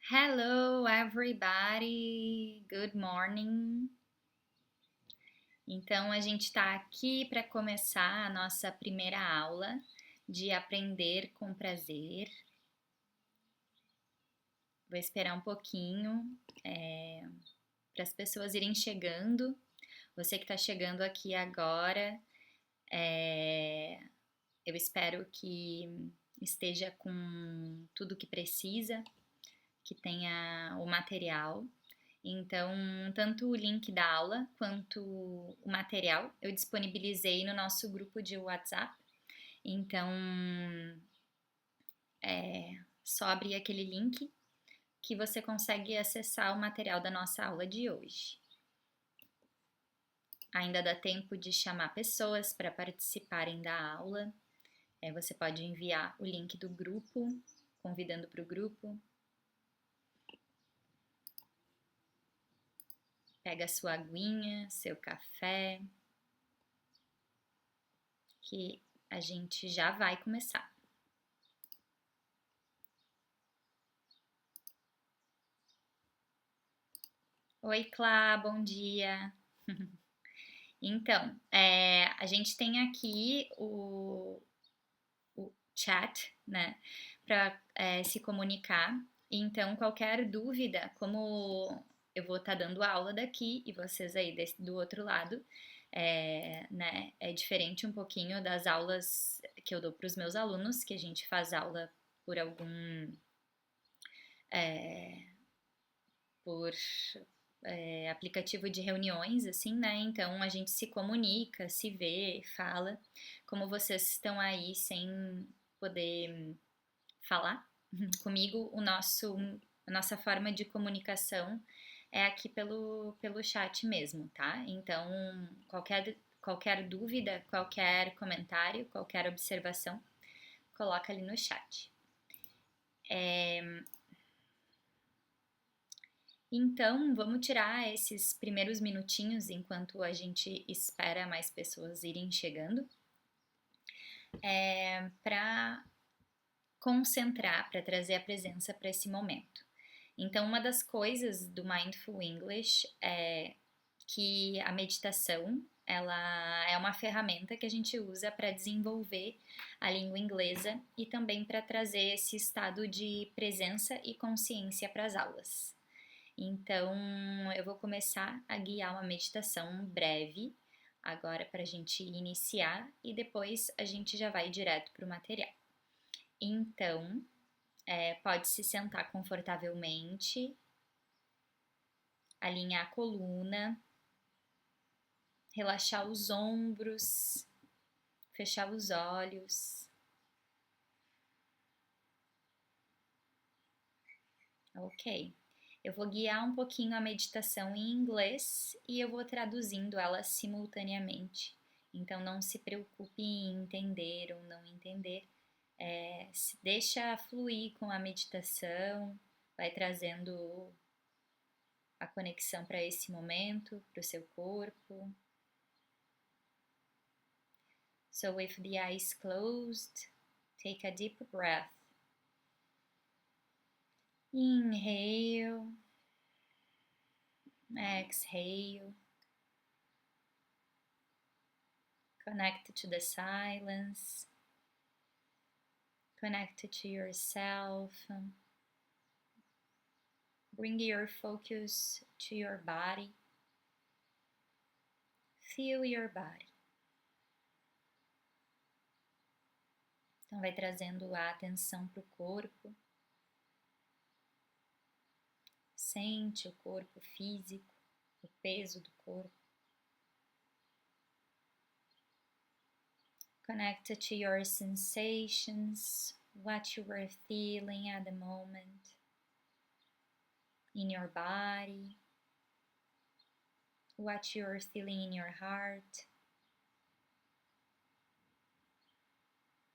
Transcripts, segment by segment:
Hello, everybody. Good morning. Então, a gente está aqui para começar a nossa primeira aula de Aprender com Prazer. Vou esperar um pouquinho para as pessoas irem chegando. Você que está chegando aqui agora, eu espero que esteja com tudo que precisa, que tenha o material. Então, tanto o link da aula quanto o material eu disponibilizei no nosso grupo de WhatsApp. Então, só abrir aquele link que você consegue acessar o material da nossa aula de hoje. Ainda dá tempo de chamar pessoas para participarem da aula. Você pode enviar o link do grupo, convidando para o grupo. Pega a sua aguinha, seu café, que a gente já vai começar. Oi, Clá, bom dia. Então, a gente tem aqui o chat, né, para se comunicar. Então, qualquer dúvida, como eu vou estar dando aula daqui e vocês aí do outro lado, né, é diferente um pouquinho das aulas que eu dou para os meus alunos, que a gente faz aula por por aplicativo de reuniões, assim, né? Então a gente se comunica, se vê, fala. Como vocês estão aí sem poder falar comigo, a nossa forma de comunicação é aqui pelo chat mesmo, tá? Então, qualquer dúvida, qualquer comentário, qualquer observação, coloca ali no chat. Então, vamos tirar esses primeiros minutinhos enquanto a gente espera mais pessoas irem chegando, para concentrar, para trazer a presença para esse momento. Então, uma das coisas do Mindful English é que a meditação, ela é uma ferramenta que a gente usa para desenvolver a língua inglesa e também para trazer esse estado de presença e consciência para as aulas. Então, eu vou começar a guiar uma meditação breve agora para a gente iniciar e depois a gente já vai direto para o material. Então, pode se sentar confortavelmente, alinhar a coluna, relaxar os ombros, fechar os olhos. Ok. Eu vou guiar um pouquinho a meditação em inglês e eu vou traduzindo ela simultaneamente. Então não se preocupe em entender ou não entender. Deixa fluir com a meditação, vai trazendo a conexão para esse momento, para o seu corpo. So with the eyes closed, take a deep breath. Inhale, exhale. Connect to the silence. Connect to yourself. Bring your focus to your body. Feel your body. Então, vai trazendo a atenção para o corpo. Sente o corpo físico, o peso do corpo. Connect to your sensations, what you are feeling at the moment in your body, what you are feeling in your heart,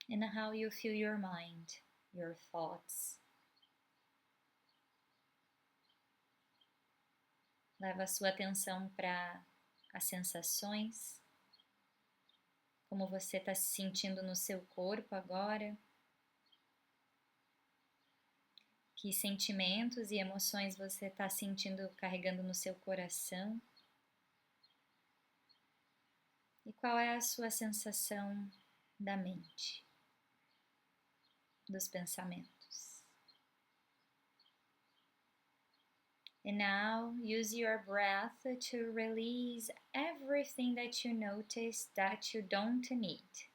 and how you feel your mind, your thoughts. Leva a sua atenção para as sensações, como você está se sentindo no seu corpo agora. O Que sentimentos e emoções você está sentindo carregando no seu coração? E qual é a sua sensação da mente, dos pensamentos? And now use your breath to release everything that you notice that you don't need.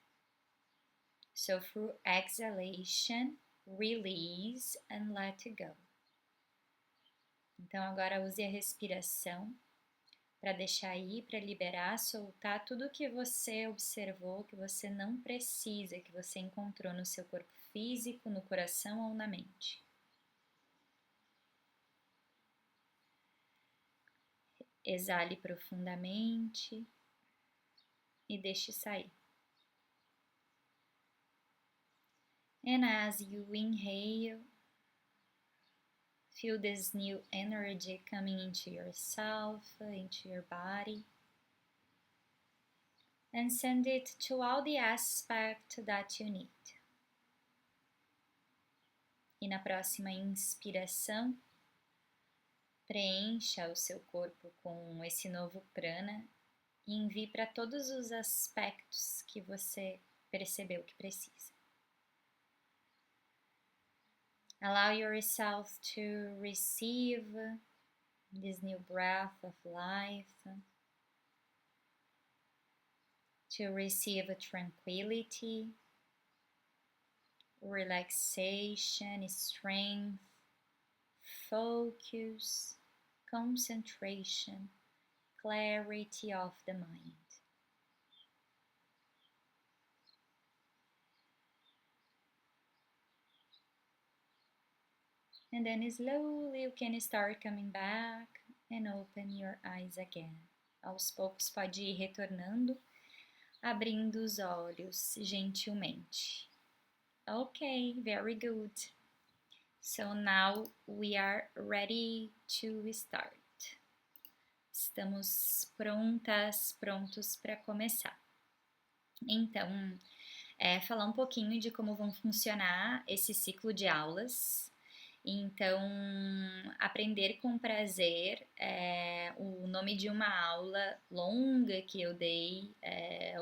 So through exhalation, release and let it go. Então agora use a respiração para deixar ir, para liberar, soltar tudo que você observou, que você não precisa, que você encontrou no seu corpo físico, no coração ou na mente. Exale profundamente e deixe sair. And as you inhale, feel this new energy coming into yourself, into your body. And send it to all the aspects that you need. E na próxima inspiração, preencha o seu corpo com esse novo prana e envie para todos os aspectos que você percebeu que precisa. Allow yourself to receive this new breath of life, to receive tranquility, relaxation, strength, focus, concentration, clarity of the mind. And then slowly you can start coming back and open your eyes again. Aos poucos pode ir retornando, abrindo os olhos gentilmente. Okay, very good. So now we are ready to start. Estamos prontos para começar. Então, falar um pouquinho de como vão funcionar esse ciclo de aulas. Então, aprender com prazer é o nome de uma aula longa que eu dei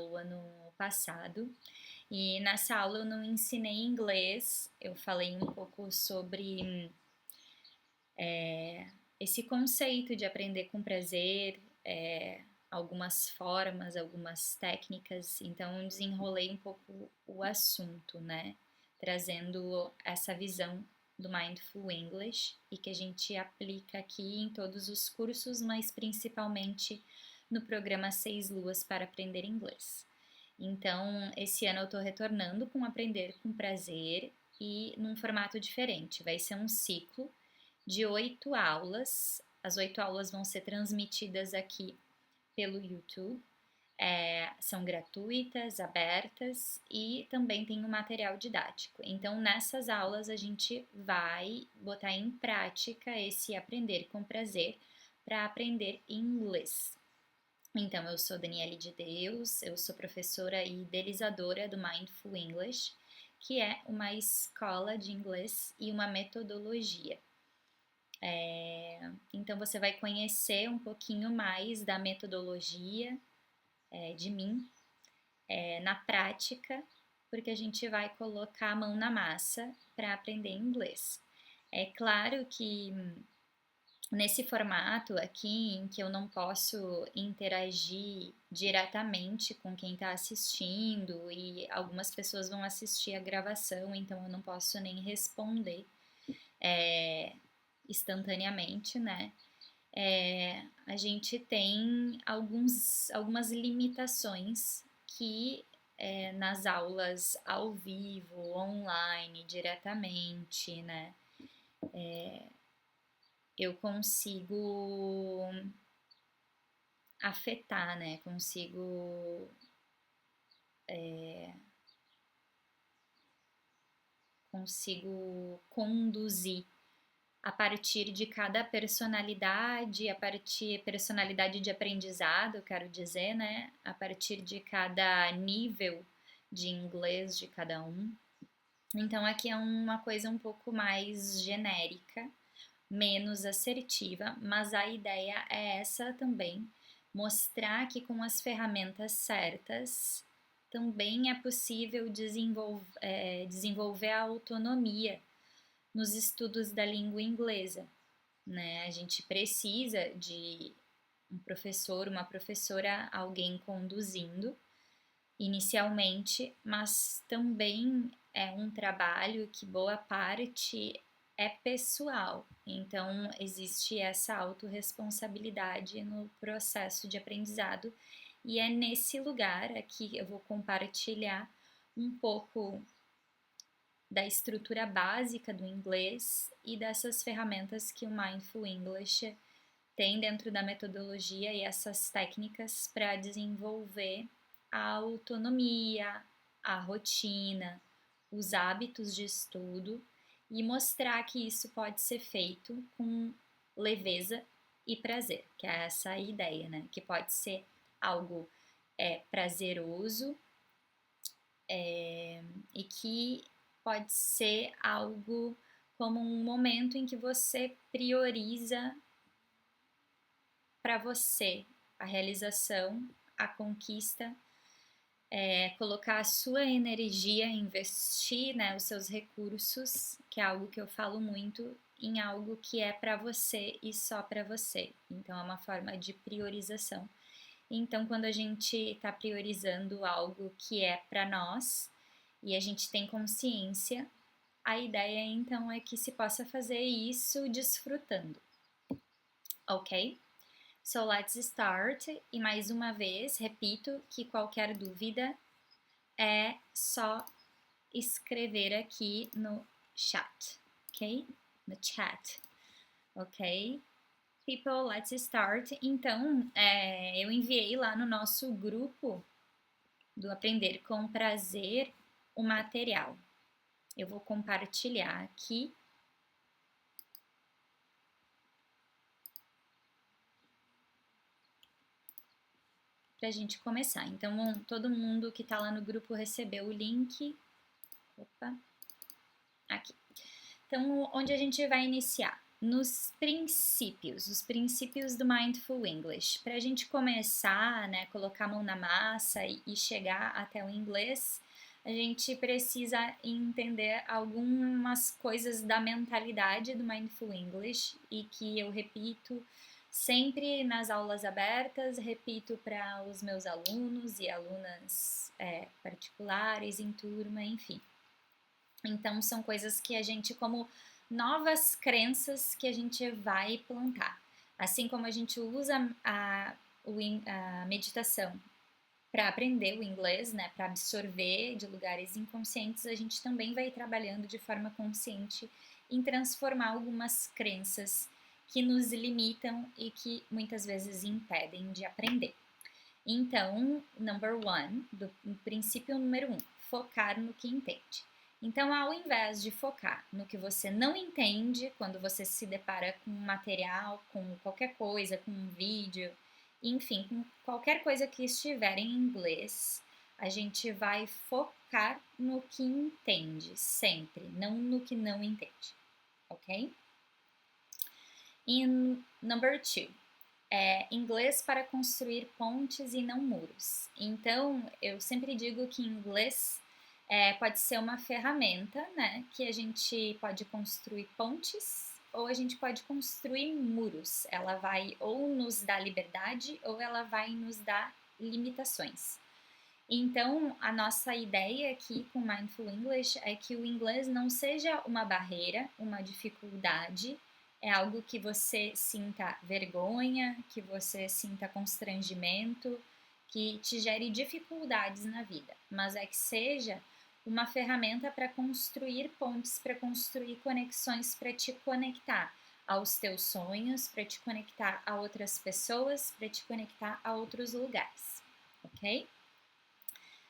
o ano passado. E nessa aula eu não ensinei inglês, eu falei um pouco sobre esse conceito de aprender com prazer, algumas formas, algumas técnicas, então eu desenrolei um pouco o assunto, né? Trazendo essa visão do Mindful English e que a gente aplica aqui em todos os cursos, mas principalmente no programa 6 Luas para Aprender Inglês. Então, esse ano eu tô retornando com Aprender com Prazer e num formato diferente. Vai ser um ciclo de 8 aulas. As 8 aulas vão ser transmitidas aqui pelo YouTube. São gratuitas, abertas e também tem um material didático. Então, nessas aulas a gente vai botar em prática esse Aprender com Prazer para aprender inglês. Então, eu sou Daniele de Deus, eu sou professora e idealizadora do Mindful English, que é uma escola de inglês e uma metodologia. Então, você vai conhecer um pouquinho mais da metodologia de mim na prática, porque a gente vai colocar a mão na massa para aprender inglês. É claro que nesse formato aqui, em que eu não posso interagir diretamente com quem está assistindo e algumas pessoas vão assistir a gravação, então eu não posso nem responder instantaneamente, né? A gente tem algumas limitações que nas aulas ao vivo, online, diretamente, né? Eu consigo afetar, né? Consigo conduzir a partir de cada personalidade, personalidade de aprendizado, quero dizer, né? A partir de cada nível de inglês de cada um. Então, aqui é uma coisa um pouco mais genérica, menos assertiva, mas a ideia é essa também, mostrar que com as ferramentas certas também é possível desenvolver a autonomia nos estudos da língua inglesa, né? A gente precisa de um professor, uma professora, alguém conduzindo inicialmente, mas também é um trabalho que boa parte é pessoal. Então, existe essa autorresponsabilidade no processo de aprendizado, e é nesse lugar aqui eu vou compartilhar um pouco da estrutura básica do inglês e dessas ferramentas que o Mindful English tem dentro da metodologia e essas técnicas para desenvolver a autonomia, a rotina, os hábitos de estudo e mostrar que isso pode ser feito com leveza e prazer, que é essa a ideia, né? Que pode ser algo prazeroso e que pode ser algo como um momento em que você prioriza para você a realização, a conquista, colocar a sua energia, investir, né, os seus recursos, que é algo que eu falo muito, em algo que é para você e só para você. Então é uma forma de priorização. Então, quando a gente está priorizando algo que é para nós e a gente tem consciência, a ideia então é que se possa fazer isso desfrutando, ok? So let's start. E mais uma vez, repito que qualquer dúvida é só escrever aqui no chat, ok? No chat, ok? People, let's start. Então, eu enviei lá no nosso grupo do Aprender com Prazer o material. Eu vou compartilhar aqui. Pra gente começar. Então, todo mundo que tá lá no grupo recebeu o link. Opa, aqui. Então, onde a gente vai iniciar? Nos princípios, os princípios do Mindful English. Para a gente começar, né, colocar a mão na massa e chegar até o inglês, a gente precisa entender algumas coisas da mentalidade do Mindful English e que eu repito sempre nas aulas abertas, repito para os meus alunos e alunas particulares, em turma, enfim. Então, são coisas que a gente, como novas crenças que a gente vai plantar. Assim como a gente usa a meditação para aprender o inglês, né, para absorver de lugares inconscientes, a gente também vai trabalhando de forma consciente em transformar algumas crenças que nos limitam e que muitas vezes impedem de aprender. Então, number one, do princípio número 1, focar no que entende. Então, ao invés de focar no que você não entende, quando você se depara com um material, com qualquer coisa, com um vídeo, enfim, com qualquer coisa que estiver em inglês, a gente vai focar no que entende, sempre, não no que não entende, ok? In number 2, inglês para construir pontes e não muros. Então, eu sempre digo que inglês pode ser uma ferramenta, né? Que a gente pode construir pontes ou a gente pode construir muros. Ela vai ou nos dar liberdade ou ela vai nos dar limitações. Então, a nossa ideia aqui com Mindful English é que o inglês não seja uma barreira, uma dificuldade, é algo que você sinta vergonha, que você sinta constrangimento, que te gere dificuldades na vida, mas é que seja uma ferramenta para construir pontes, para construir conexões, para te conectar aos teus sonhos, para te conectar a outras pessoas, para te conectar a outros lugares, ok?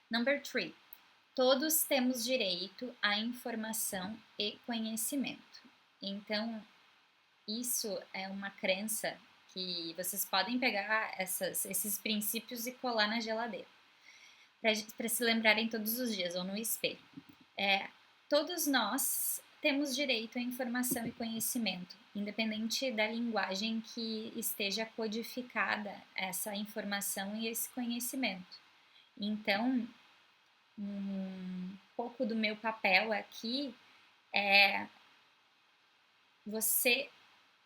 Number 3. Todos temos direito à informação e conhecimento. Então, isso é uma crença que vocês podem pegar esses princípios e colar na geladeira, para se lembrarem todos os dias ou no espelho. Todos nós temos direito à informação e conhecimento, independente da linguagem que esteja codificada essa informação e esse conhecimento. Então, um pouco do meu papel aqui é você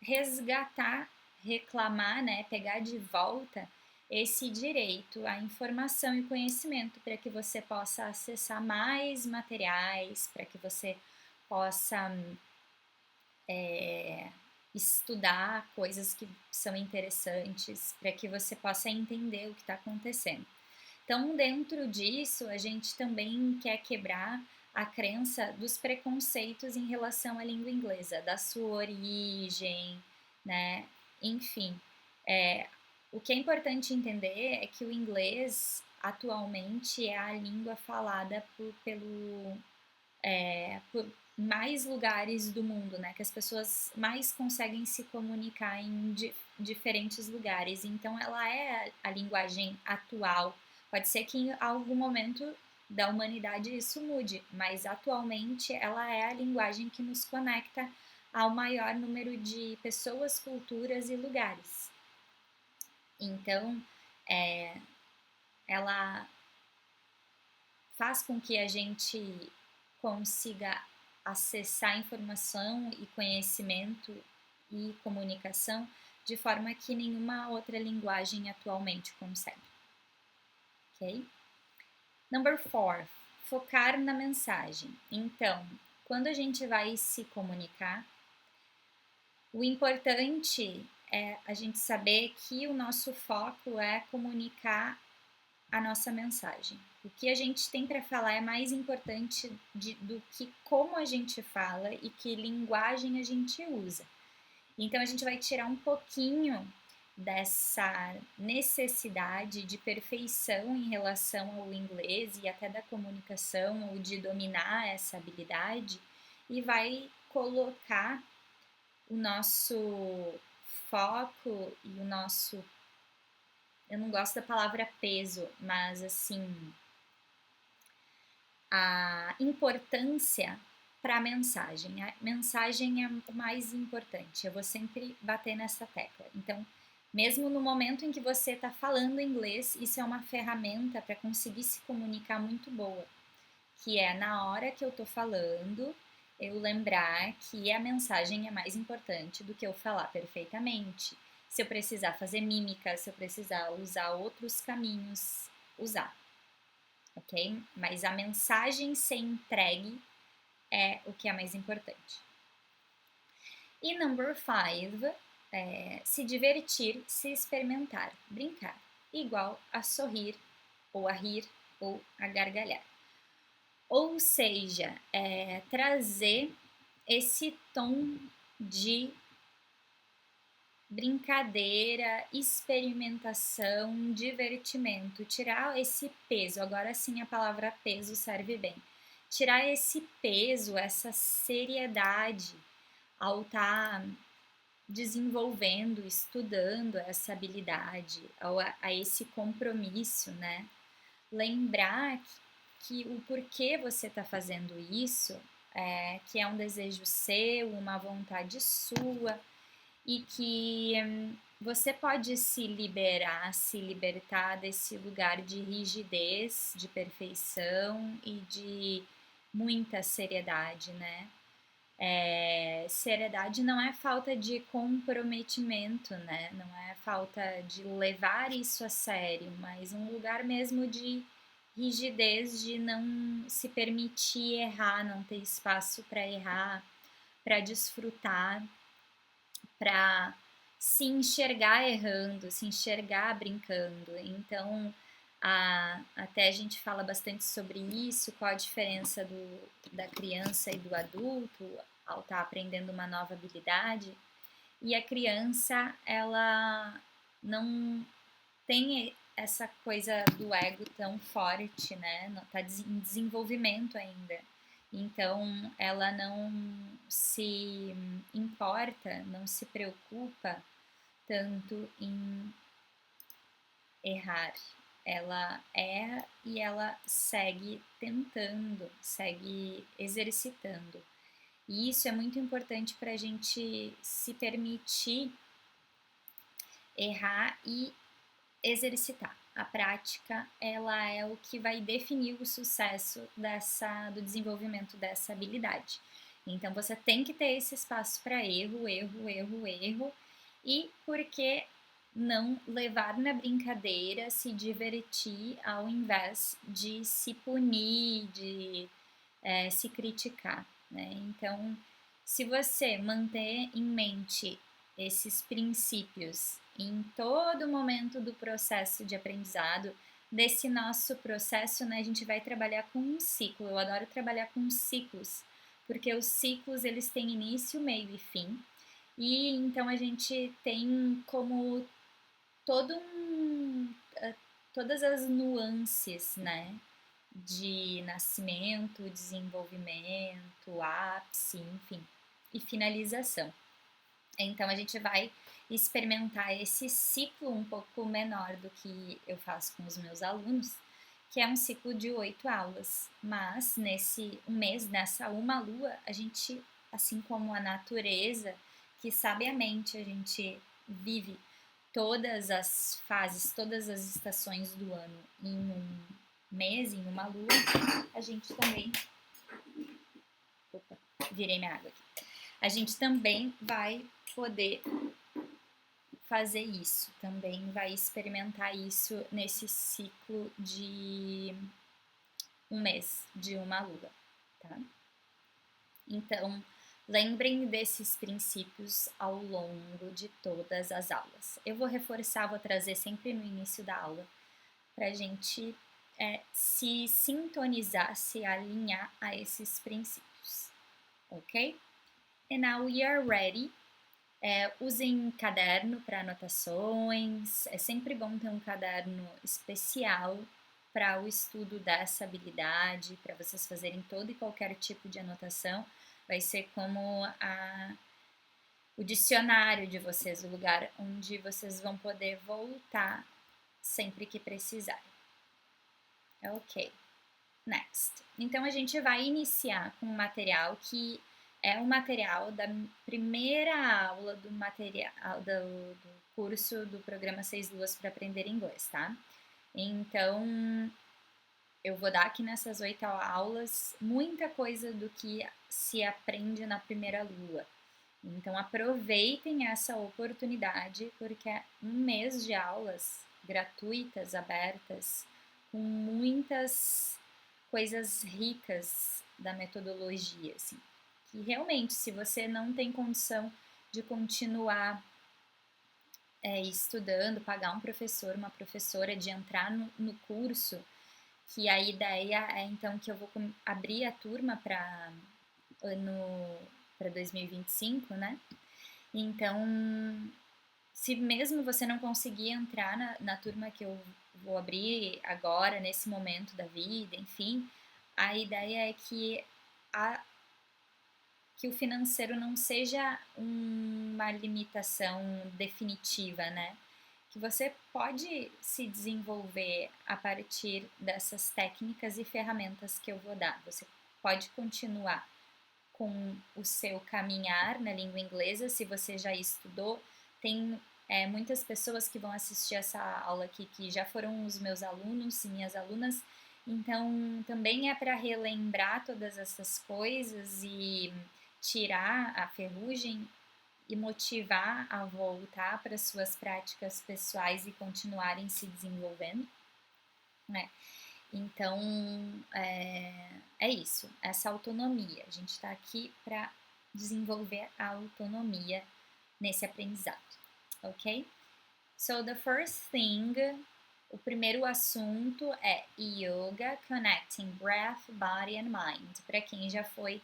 resgatar, reclamar, né, pegar de volta esse direito à informação e conhecimento para que você possa acessar mais materiais, para que você possa estudar coisas que são interessantes, para que você possa entender o que está acontecendo. Então, dentro disso, a gente também quer quebrar a crença dos preconceitos em relação à língua inglesa, da sua origem, né? Enfim, o que é importante entender é que o inglês atualmente é a língua falada por mais lugares do mundo, né? Que as pessoas mais conseguem se comunicar em diferentes lugares. Então, ela é a linguagem atual. Pode ser que em algum momento da humanidade isso mude, mas atualmente ela é a linguagem que nos conecta ao maior número de pessoas, culturas e lugares. Então, ela faz com que a gente consiga acessar informação e conhecimento e comunicação de forma que nenhuma outra linguagem atualmente consegue. Ok? Number 4, focar na mensagem. Então, quando a gente vai se comunicar, o importante é a gente saber que o nosso foco é comunicar a nossa mensagem. O que a gente tem para falar é mais importante do que como a gente fala e que linguagem a gente usa. Então a gente vai tirar um pouquinho dessa necessidade de perfeição em relação ao inglês e até da comunicação ou de dominar essa habilidade e vai colocar o nosso foco e o nosso, eu não gosto da palavra peso, mas assim, a importância para a mensagem. A mensagem é o mais importante. Eu vou sempre bater nessa tecla. Então, mesmo no momento em que você está falando inglês, isso é uma ferramenta para conseguir se comunicar muito boa. Que é na hora que eu estou falando, eu lembrar que a mensagem é mais importante do que eu falar perfeitamente. Se eu precisar fazer mímica, se eu precisar usar outros caminhos, usar. Ok? Mas a mensagem ser entregue é o que é mais importante. E number 5, se divertir, se experimentar, brincar, igual a sorrir, ou a rir, ou a gargalhar. Ou seja, trazer esse tom de brincadeira, experimentação, divertimento, tirar esse peso. Agora sim a palavra peso serve bem. Tirar esse peso, essa seriedade ao estar desenvolvendo, estudando essa habilidade, a esse compromisso, né? Lembrar que o porquê você está fazendo isso, que é um desejo seu, uma vontade sua, e que você pode se liberar, se libertar desse lugar de rigidez, de perfeição e de muita seriedade, né? Seriedade não é falta de comprometimento, né? Não é falta de levar isso a sério, mas um lugar mesmo de rigidez, de não se permitir errar, não ter espaço para errar, para desfrutar, para se enxergar errando, se enxergar brincando. Então, até a gente fala bastante sobre isso, qual a diferença da criança e do adulto ao estar aprendendo uma nova habilidade. E a criança, ela não tem essa coisa do ego tão forte, né? Não está em desenvolvimento ainda. Então, ela não se importa, não se preocupa tanto em errar. ela erra e ela segue tentando, segue exercitando. E isso é muito importante para a gente se permitir errar e exercitar. A prática, ela é o que vai definir o sucesso do desenvolvimento dessa habilidade. Então, você tem que ter esse espaço para erro, e por que não levar na brincadeira, se divertir ao invés de se punir, de se criticar, né? Então, se você manter em mente esses princípios em todo momento do processo de aprendizado, desse nosso processo, né, a gente vai trabalhar com um ciclo. Eu adoro trabalhar com ciclos, porque os ciclos eles têm início, meio e fim. E então a gente tem como todo todas as nuances, né, de nascimento, desenvolvimento, ápice, enfim, e finalização. Então a gente vai experimentar esse ciclo um pouco menor do que eu faço com os meus alunos, que é um ciclo de 8 aulas. Mas nesse um mês, nessa uma lua, a gente, assim como a natureza, que sabiamente a gente vive todas as fases, todas as estações do ano em um mês, em uma lua, a gente também. Opa, virei minha água aqui. A gente também vai poder fazer isso, também vai experimentar isso nesse ciclo de um mês, de uma lua, tá? Então, lembrem desses princípios ao longo de todas as aulas. Eu vou reforçar, vou trazer sempre no início da aula, para a gente se sintonizar, se alinhar a esses princípios, ok? And now we are ready. Usem caderno para anotações, é sempre bom ter um caderno especial para o estudo dessa habilidade, para vocês fazerem todo e qualquer tipo de anotação. Vai ser como o dicionário de vocês, o lugar onde vocês vão poder voltar sempre que precisarem. Ok, next. Então a gente vai iniciar com um material que é o material da primeira aula do material do curso do programa 6 Luas para aprender inglês, tá? Então eu vou dar aqui nessas 8 aulas muita coisa do que se aprende na primeira lua. Então aproveitem essa oportunidade, porque é um mês de aulas gratuitas, abertas, com muitas coisas ricas da metodologia, assim. Que realmente, se você não tem condição de continuar estudando, pagar um professor, uma professora, de entrar no curso, que a ideia é então que eu vou abrir a turma para 2025, né? Então, se mesmo você não conseguir entrar na turma que eu vou abrir agora, nesse momento da vida, enfim, a ideia é que o financeiro não seja uma limitação definitiva, né? Que você pode se desenvolver a partir dessas técnicas e ferramentas que eu vou dar. Você pode continuar com o seu caminhar na língua inglesa, se você já estudou. Tem muitas pessoas que vão assistir essa aula aqui que já foram os meus alunos, minhas alunas, então também é para relembrar todas essas coisas e tirar a ferrugem e motivar a voltar para suas práticas pessoais e continuarem se desenvolvendo, né? Então, é isso, essa autonomia. A gente está aqui para desenvolver a autonomia nesse aprendizado, ok? So, the first thing, o primeiro assunto é Yoga Connecting Breath, Body and Mind. Para quem já foi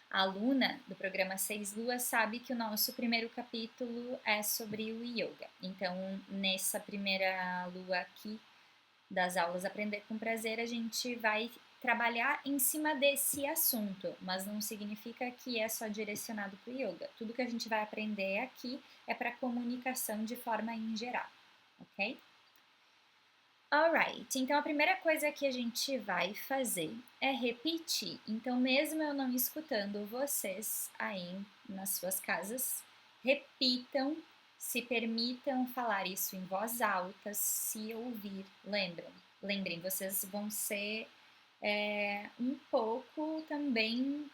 aluna do programa 6 Luas, sabe que o nosso primeiro capítulo é sobre o Yoga. Então, nessa primeira lua aqui, das aulas Aprender com Prazer, a gente vai trabalhar em cima desse assunto, mas não significa que é só direcionado para o yoga. Tudo que a gente vai aprender aqui é para comunicação de forma em geral, ok? Alright, então a primeira coisa que a gente vai fazer é repetir. Então, mesmo eu não escutando vocês aí nas suas casas, repitam, se permitam falar isso em voz alta, se ouvir. Lembrem, vocês vão ser um pouco também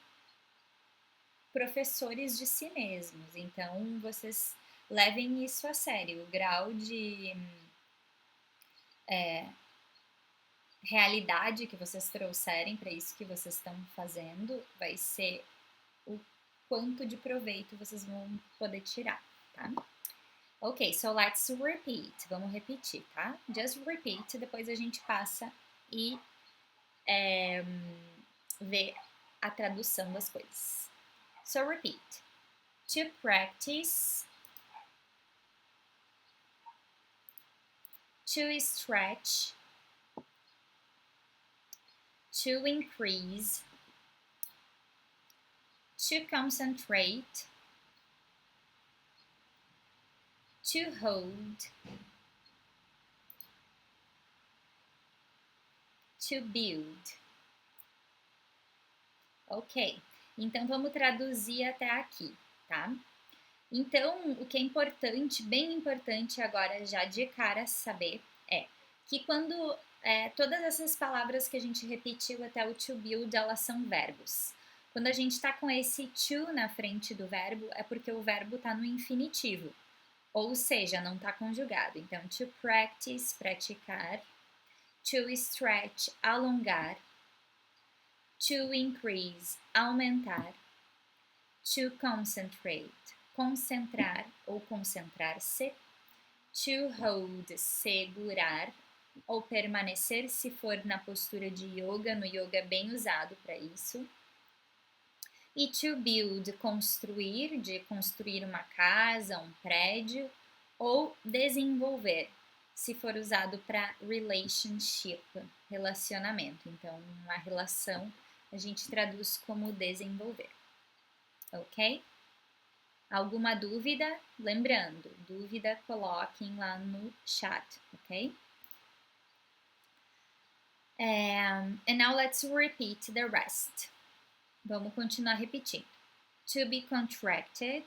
professores de si mesmos. Então, vocês levem isso a sério. O grau de realidade que vocês trouxerem para isso que vocês estão fazendo vai ser o quanto de proveito vocês vão poder tirar, tá? Ok, so let's repeat. Vamos repetir, tá? Just repeat, depois a gente passa e vê a tradução das coisas. So repeat. To practice. To stretch. To increase. To concentrate. To hold. To build. Ok, então vamos traduzir até aqui, tá? Então, o que é importante, bem importante agora já de cara saber é que quando todas essas palavras que a gente repetiu até o to build, elas são verbos. Quando a gente está com esse to na frente do verbo, é porque o verbo está no infinitivo, ou seja, não está conjugado. Então, to practice, praticar, to stretch, alongar, to increase, aumentar, to concentrate, concentrar ou concentrar-se, to hold, segurar ou permanecer se for na postura de yoga, no yoga é bem usado para isso. E to build, construir, de construir uma casa, um prédio, ou desenvolver, se for usado para relationship, relacionamento. Então, uma relação a gente traduz como desenvolver. Ok? Alguma dúvida? Lembrando, dúvida coloquem lá no chat, ok? And now let's repeat the rest. Vamos continuar repetindo. To be contracted.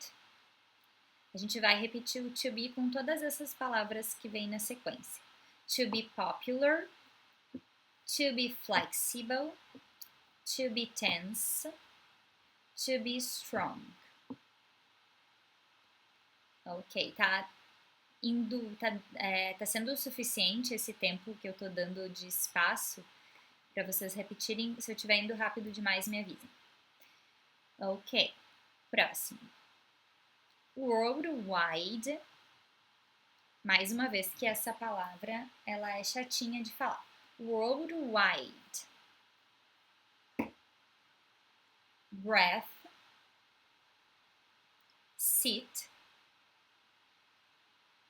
A gente vai repetir o to be com todas essas palavras que vêm na sequência. To be popular. To be flexible. To be tense. To be strong. Ok, tá sendo o suficiente esse tempo que eu tô dando de espaço para vocês repetirem. Se eu estiver indo rápido demais, me avisem. Ok, próximo. Worldwide. Mais uma vez que essa palavra ela é chatinha de falar. Worldwide. Breath. Sit.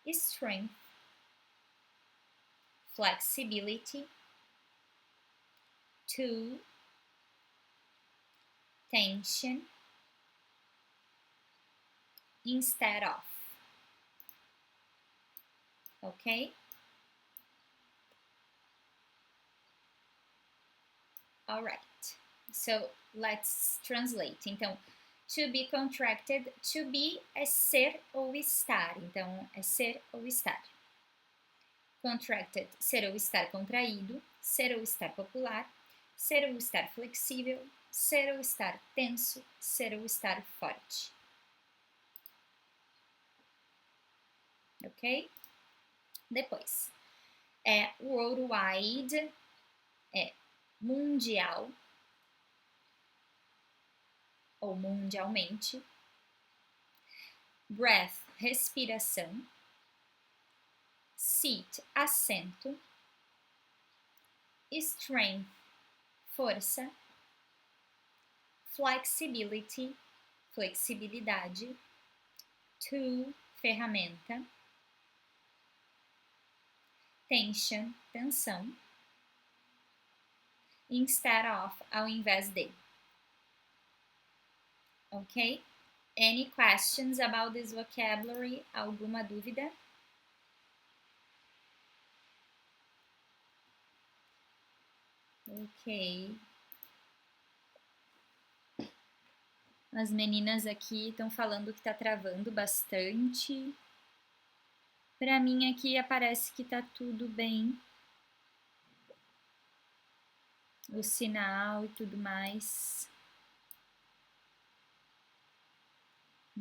Strength. Flexibility. To. Tension. Instead of. Ok? Alright. So, let's translate. Então, to be contracted, to be é ser ou estar. Então, é ser ou estar. Contracted, ser ou estar contraído, ser ou estar popular, ser ou estar flexível, ser ou estar tenso, ser ou estar forte. Ok? Depois, worldwide, mundial, ou mundialmente. Breath, respiração. Seat, assento. Strength, força. Flexibility, flexibilidade. Tool, ferramenta. Tension, tensão. Instead of, ao invés de. Ok? Any questions about this vocabulary? Alguma dúvida? Ok. As meninas aqui estão falando que tá travando bastante. Pra mim aqui aparece que tá tudo bem. O sinal e tudo mais.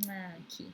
Ah, aqui.